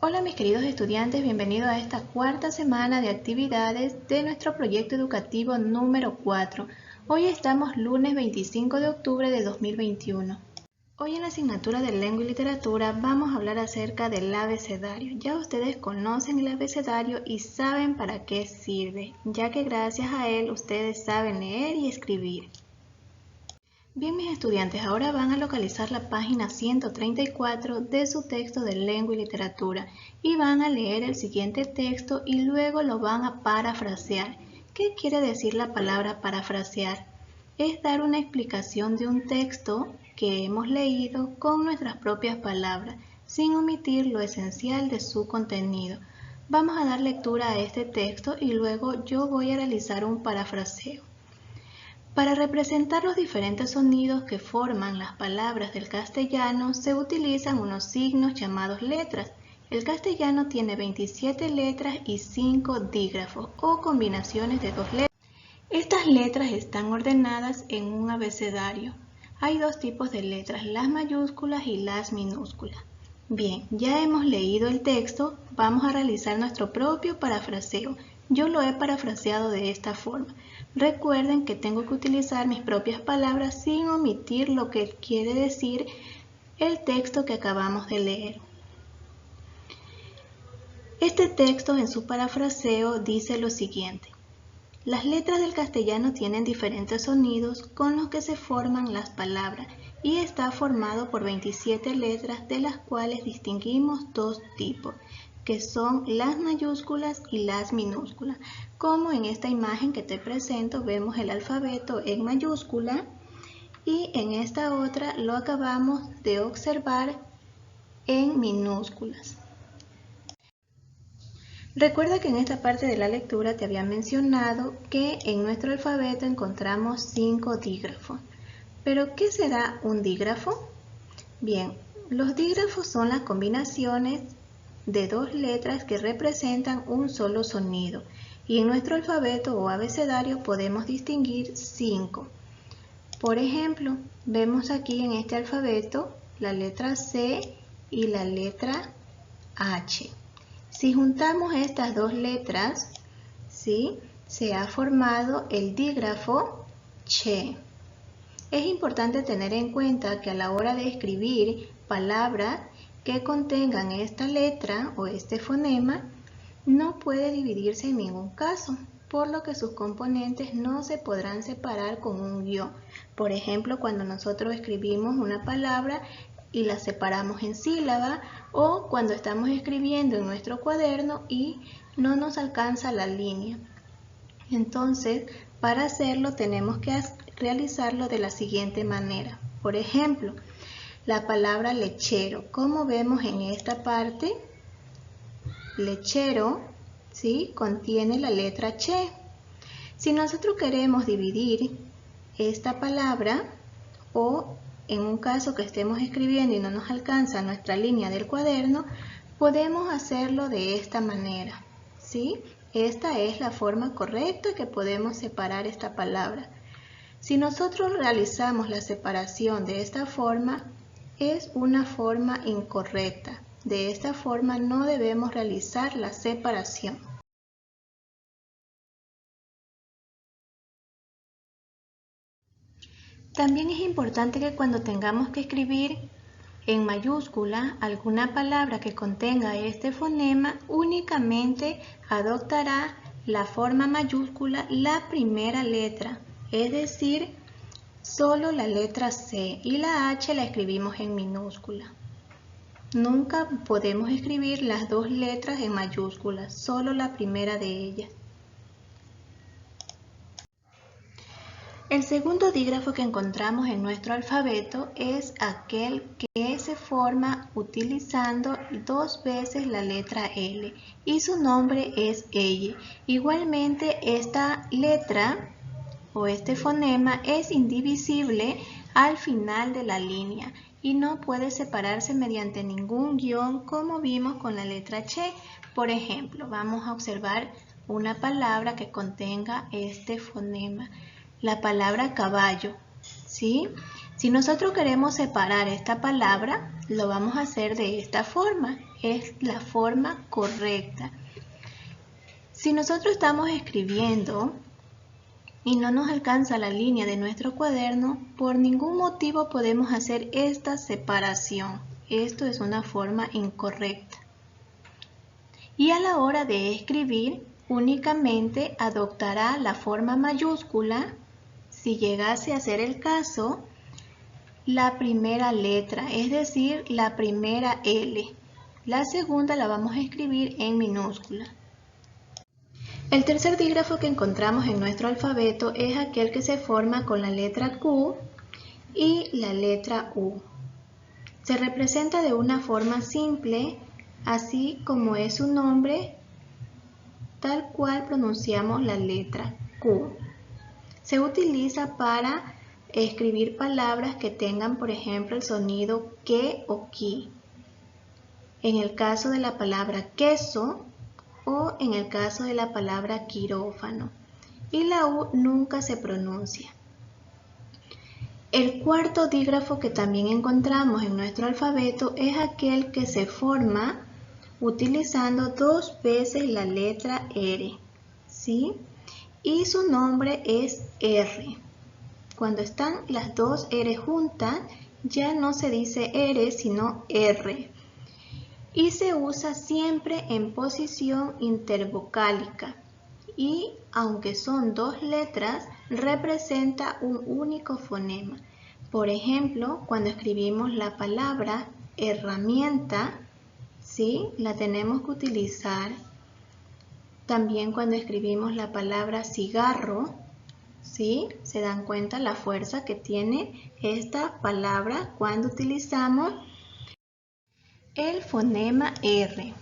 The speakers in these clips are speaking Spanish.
Hola mis queridos estudiantes, bienvenidos a esta cuarta semana de actividades de nuestro proyecto educativo número 4. Hoy estamos lunes 25 de octubre de 2021. Hoy en la asignatura de Lengua y Literatura vamos a hablar acerca del abecedario. Ya ustedes conocen el abecedario y saben para qué sirve, ya que gracias a él ustedes saben leer y escribir. Bien, mis estudiantes, ahora van a localizar la página 134 de su texto de Lengua y Literatura y van a leer el siguiente texto y luego lo van a parafrasear. ¿Qué quiere decir la palabra parafrasear? Es dar una explicación de un texto que hemos leído con nuestras propias palabras, sin omitir lo esencial de su contenido. Vamos a dar lectura a este texto y luego yo voy a realizar un parafraseo. Para representar los diferentes sonidos que forman las palabras del castellano se utilizan unos signos llamados letras. El castellano tiene 27 letras y 5 dígrafos o combinaciones de dos letras. Estas letras están ordenadas en un abecedario. Hay dos tipos de letras, las mayúsculas y las minúsculas. Bien, ya hemos leído el texto, vamos a realizar nuestro propio parafraseo. Yo lo he parafraseado de esta forma. Recuerden que tengo que utilizar mis propias palabras sin omitir lo que quiere decir el texto que acabamos de leer. Este texto en su parafraseo dice lo siguiente. Las letras del castellano tienen diferentes sonidos con los que se forman las palabras y está formado por 27 letras de las cuales distinguimos dos tipos, que son las mayúsculas y las minúsculas. Como en esta imagen que te presento vemos el alfabeto en mayúscula y en esta otra lo acabamos de observar en minúsculas. Recuerda que en esta parte de la lectura te había mencionado que en nuestro alfabeto encontramos 5 dígrafos. ¿Pero qué será un dígrafo? Bien, los dígrafos son las combinaciones de dos letras que representan un solo sonido y en nuestro alfabeto o abecedario podemos distinguir 5. Por ejemplo, vemos aquí en este alfabeto la letra C y la letra H. Si juntamos estas dos letras, ¿sí?, se ha formado el dígrafo che. Es importante tener en cuenta que a la hora de escribir palabras que contengan esta letra o este fonema, no puede dividirse en ningún caso, por lo que sus componentes no se podrán separar con un guión. Por ejemplo, cuando nosotros escribimos una palabra y la separamos en sílaba, o cuando estamos escribiendo en nuestro cuaderno y no nos alcanza la línea. Entonces, para hacerlo tenemos que realizarlo de la siguiente manera. Por ejemplo, la palabra lechero, como vemos en esta parte, lechero, ¿sí?, contiene la letra che. Si nosotros queremos dividir esta palabra o en un caso que estemos escribiendo y no nos alcanza nuestra línea del cuaderno, podemos hacerlo de esta manera, ¿sí? Esta es la forma correcta que podemos separar esta palabra. Si nosotros realizamos la separación de esta forma, es una forma incorrecta. De esta forma no debemos realizar la separación. También es importante que cuando tengamos que escribir en mayúscula alguna palabra que contenga este fonema, únicamente adoptará la forma mayúscula la primera letra, es decir, solo la letra C, y la H la escribimos en minúscula. Nunca podemos escribir las dos letras en mayúscula, solo la primera de ellas. El segundo dígrafo que encontramos en nuestro alfabeto es aquel que se forma utilizando dos veces la letra L y su nombre es elle. Igualmente esta letra o este fonema es indivisible al final de la línea y no puede separarse mediante ningún guión como vimos con la letra che. Por ejemplo, vamos a observar una palabra que contenga este fonema. La palabra caballo, ¿sí? Si nosotros queremos separar esta palabra, lo vamos a hacer de esta forma. Es la forma correcta. Si nosotros estamos escribiendo y no nos alcanza la línea de nuestro cuaderno, por ningún motivo podemos hacer esta separación. Esto es una forma incorrecta. Y a la hora de escribir, únicamente adoptará la forma mayúscula, si llegase a ser el caso, la primera letra, es decir, la primera L. La segunda la vamos a escribir en minúscula. El tercer dígrafo que encontramos en nuestro alfabeto es aquel que se forma con la letra Q y la letra U. Se representa de una forma simple, así como es su nombre, tal cual pronunciamos la letra Q. Se utiliza para escribir palabras que tengan, por ejemplo, el sonido que o ki. En el caso de la palabra queso o en el caso de la palabra quirófano. Y la U nunca se pronuncia. El cuarto dígrafo que también encontramos en nuestro alfabeto es aquel que se forma utilizando dos veces la letra R, ¿sí? Y su nombre es R. Cuando están las dos R juntas, ya no se dice R, sino R. Y se usa siempre en posición intervocálica. Y aunque son dos letras, representa un único fonema. Por ejemplo, cuando escribimos la palabra herramienta, ¿sí? La tenemos que utilizar. También cuando escribimos la palabra cigarro, ¿sí? Se dan cuenta la fuerza que tiene esta palabra cuando utilizamos el fonema R.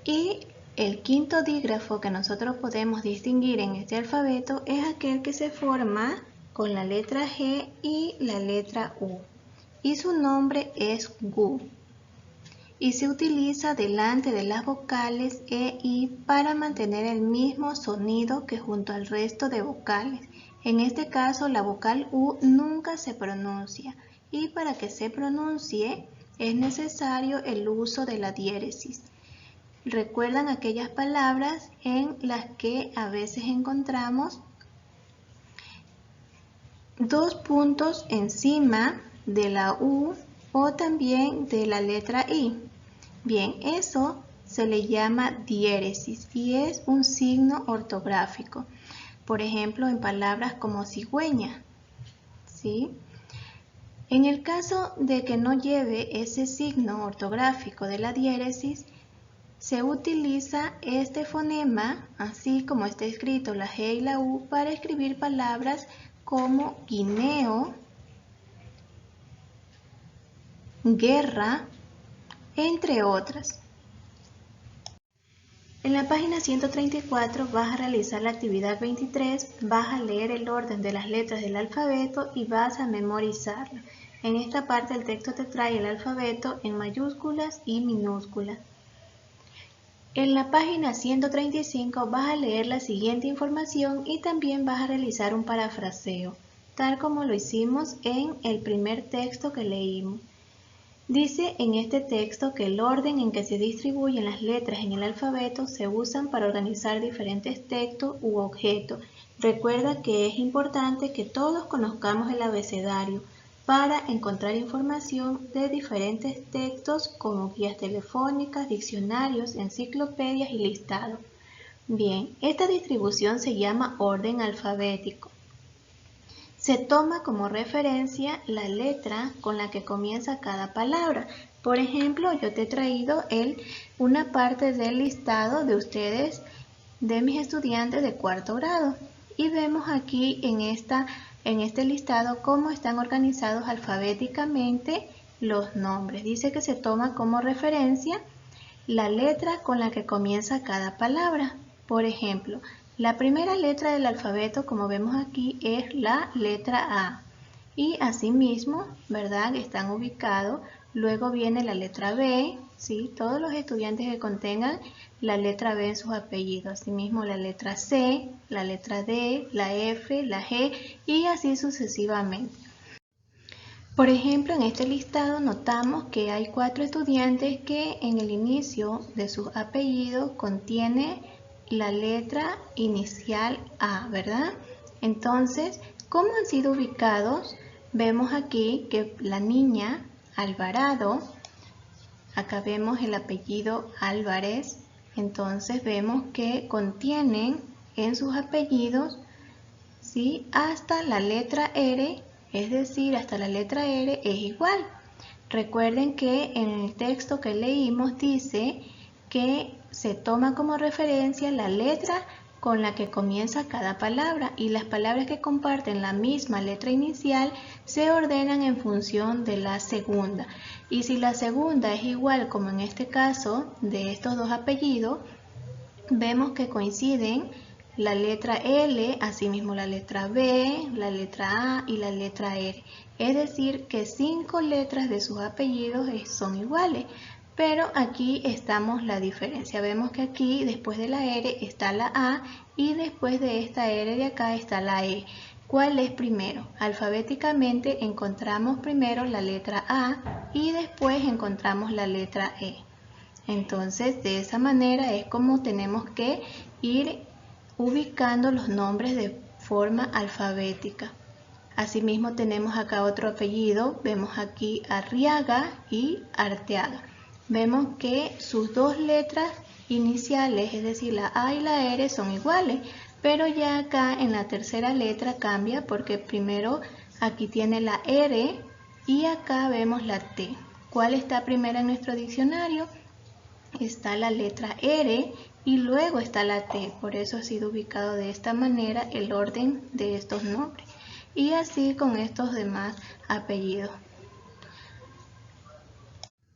Y el quinto dígrafo que nosotros podemos distinguir en este alfabeto es aquel que se forma con la letra G y la letra U. Y su nombre es GU. Y se utiliza delante de las vocales E, I para mantener el mismo sonido que junto al resto de vocales. En este caso, la vocal U nunca se pronuncia y para que se pronuncie es necesario el uso de la diéresis. ¿Recuerdan aquellas palabras en las que a veces encontramos dos puntos encima de la U o también de la letra I? Bien, eso se le llama diéresis y es un signo ortográfico. Por ejemplo, en palabras como cigüeña, ¿sí? En el caso de que no lleve ese signo ortográfico de la diéresis, se utiliza este fonema, así como está escrito la G y la U, para escribir palabras como guineo, guerra, entre otras. En la página 134 vas a realizar la actividad 23, vas a leer el orden de las letras del alfabeto y vas a memorizarlo. En esta parte el texto te trae el alfabeto en mayúsculas y minúsculas. En la página 135 vas a leer la siguiente información y también vas a realizar un parafraseo, tal como lo hicimos en el primer texto que leímos. Dice en este texto que el orden en que se distribuyen las letras en el alfabeto se usan para organizar diferentes textos u objetos. Recuerda que es importante que todos conozcamos el abecedario para encontrar información de diferentes textos como guías telefónicas, diccionarios, enciclopedias y listados. Bien, esta distribución se llama orden alfabético. Se toma como referencia la letra con la que comienza cada palabra. Por ejemplo, yo te he traído una parte del listado de ustedes, de mis estudiantes de cuarto grado. Y vemos aquí en este listado cómo están organizados alfabéticamente los nombres. Dice que se toma como referencia la letra con la que comienza cada palabra. Por ejemplo, la primera letra del alfabeto, como vemos aquí, es la letra A. Y asimismo, ¿verdad? Están ubicados. Luego viene la letra B, ¿sí? Todos los estudiantes que contengan la letra B en sus apellidos. Asimismo, la letra C, la letra D, la F, la G y así sucesivamente. Por ejemplo, en este listado notamos que hay 4 estudiantes que en el inicio de sus apellidos contiene la letra inicial A, ¿verdad? Entonces, ¿cómo han sido ubicados? Vemos aquí que la niña Alvarado, acá vemos el apellido Álvarez, entonces vemos que contienen en sus apellidos, ¿sí?, hasta la letra R, es decir, hasta la letra R es igual. Recuerden que en el texto que leímos dice que se toma como referencia la letra con la que comienza cada palabra y las palabras que comparten la misma letra inicial se ordenan en función de la segunda. Y si la segunda es igual, como en este caso de estos dos apellidos, vemos que coinciden la letra L, asimismo la letra B, la letra A y la letra R. Es decir, que 5 letras de sus apellidos son iguales. Pero aquí estamos la diferencia. Vemos que aquí después de la R está la A y después de esta R de acá está la E. ¿Cuál es primero? Alfabéticamente encontramos primero la letra A y después encontramos la letra E. Entonces, de esa manera es como tenemos que ir ubicando los nombres de forma alfabética. Asimismo tenemos acá otro apellido, vemos aquí Arriaga y Arteaga. Vemos que sus dos letras iniciales, es decir, la A y la R, son iguales, pero ya acá en la tercera letra cambia porque primero aquí tiene la R y acá vemos la T. ¿Cuál está primero en nuestro diccionario? Está la letra R y luego está la T, por eso ha sido ubicado de esta manera el orden de estos nombres. Y así con estos demás apellidos.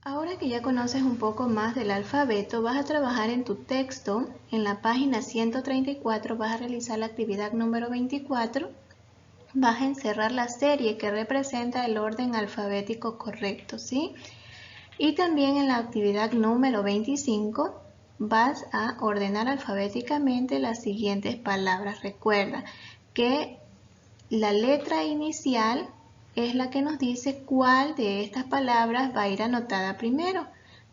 Ahora que ya conoces un poco más del alfabeto, vas a trabajar en tu texto. En la página 134 vas a realizar la actividad número 24. Vas a encerrar la serie que representa el orden alfabético correcto, ¿sí? Y también en la actividad número 25 vas a ordenar alfabéticamente las siguientes palabras. Recuerda que la letra inicial es la que nos dice cuál de estas palabras va a ir anotada primero.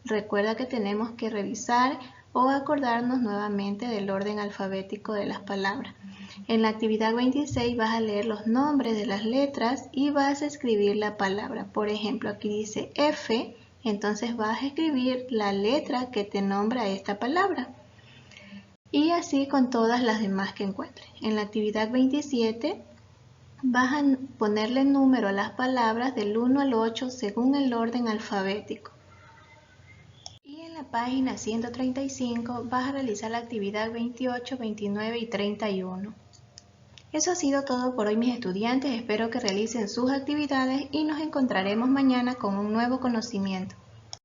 Recuerda que tenemos que revisar o acordarnos nuevamente del orden alfabético de las palabras. En la actividad 26 vas a leer los nombres de las letras y vas a escribir la palabra. Por ejemplo, aquí dice F. Entonces vas a escribir la letra que te nombra esta palabra. Y así con todas las demás que encuentres. En la actividad 27 vas a ponerle número a las palabras del 1 al 8 según el orden alfabético. Y en la página 135 vas a realizar la actividad 28, 29 y 31. Eso ha sido todo por hoy, mis estudiantes. Espero que realicen sus actividades y nos encontraremos mañana con un nuevo conocimiento.